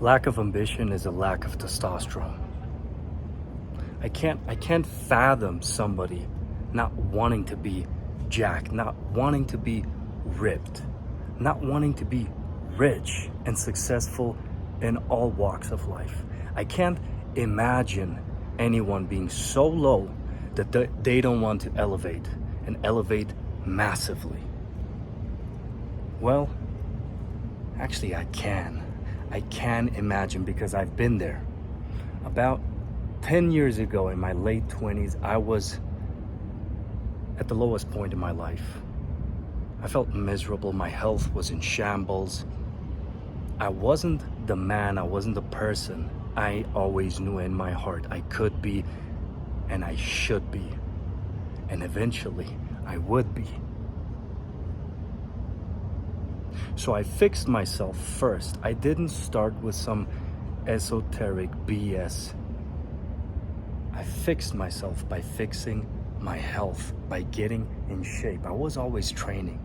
Lack of ambition is a lack of testosterone. I can't fathom somebody not wanting to be jacked, not wanting to be ripped, not wanting to be rich and successful in all walks of life. I can't imagine anyone being so low that they don't want to elevate and elevate massively. Well, actually I can imagine, because I've been there. About 10 years ago, in my late 20s, I was at the lowest point in my life. I felt miserable, my health was in shambles. I wasn't the man, I wasn't the person I always knew in my heart I could be and I should be. And eventually I would be. So I fixed myself first. I didn't start with some esoteric BS. I fixed myself by fixing my health, by getting in shape. I was always training.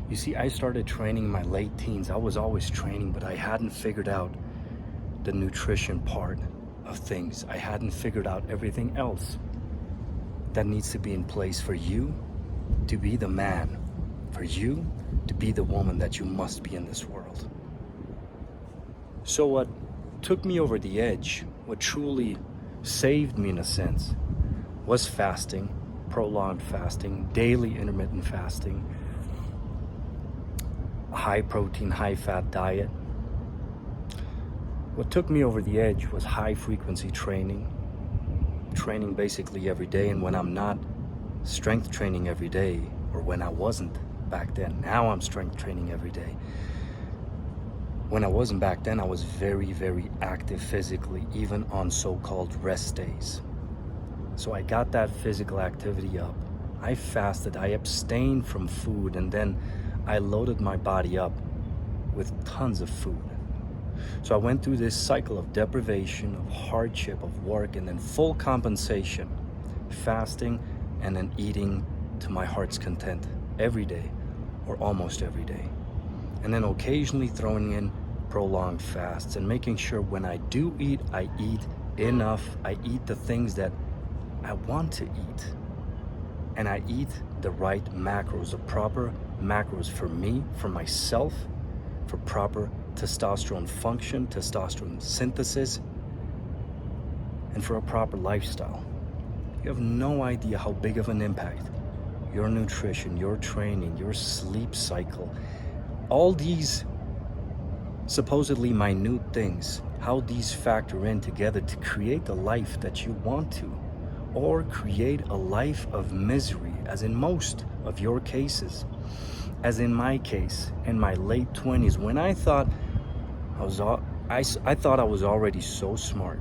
You see, I started training in my late teens. I was always training, but I hadn't figured out the nutrition part of things. I hadn't figured out everything else that needs to be in place for you to be the man, for you to be the woman that you must be in this world. So what took me over the edge, what truly saved me in a sense, was fasting, prolonged fasting, daily intermittent fasting, high protein, high fat diet. What took me over the edge was high frequency training basically every day. And when I'm not strength training every day, or when I wasn't back then, now I'm strength training every day. When I wasn't back then, I was very, very active physically, even on so-called rest days. So I got that physical activity up. I fasted, I abstained from food, and then I loaded my body up with tons of food. So I went through this cycle of deprivation, of hardship, of work, and then full compensation, fasting, and then eating to my heart's content every day, or almost every day. And then occasionally throwing in prolonged fasts and making sure when I do eat, I eat enough. I eat the things that I want to eat. And I eat the right macros, the proper macros for me, for myself, for proper testosterone function, testosterone synthesis, and for a proper lifestyle. You have no idea how big of an impact your nutrition, your training, your sleep cycle, all these supposedly minute things, how these factor in together to create the life that you want to, or create a life of misery, as in most of your cases. As in my case, in my late 20s, when I thought I was already so smart.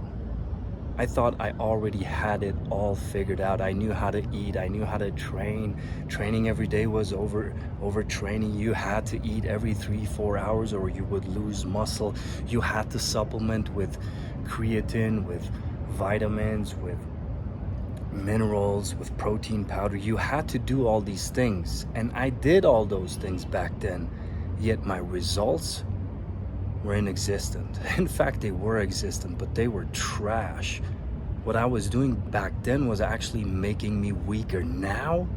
I thought I already had it all figured out. I knew how to eat, I knew how to train. Training every day was overtraining. You had to eat every 3-4 hours or you would lose muscle. You had to supplement with creatine, with vitamins, with minerals, with protein powder. You had to do all these things, and I did all those things back then, yet my results were inexistent. In fact, they were existent, but they were trash. What I was doing back then was actually making me weaker. Now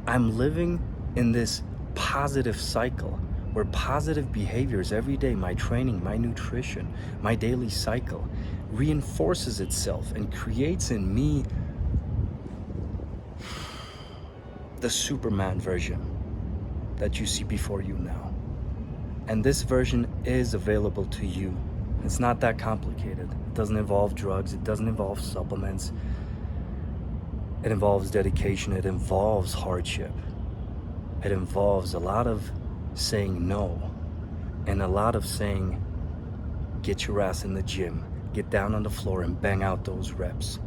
I'm living in this positive cycle where positive behaviors every day, my training, my nutrition, my daily cycle, reinforces itself and creates in me the Superman version that you see before you now. And this version is available to you. It's not that complicated. It doesn't involve drugs. It doesn't involve supplements. It involves dedication. It involves hardship. It involves a lot of saying no and a lot of saying, get your ass in the gym, get down on the floor and bang out those reps.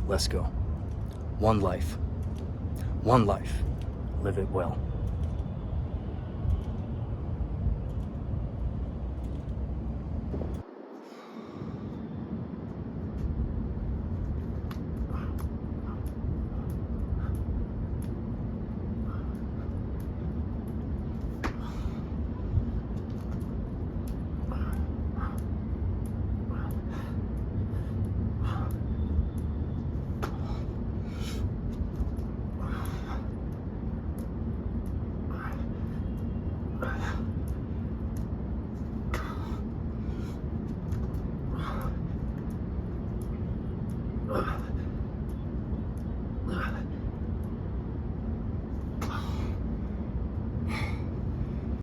Let's go. One life. One life. Live it well. Ugh.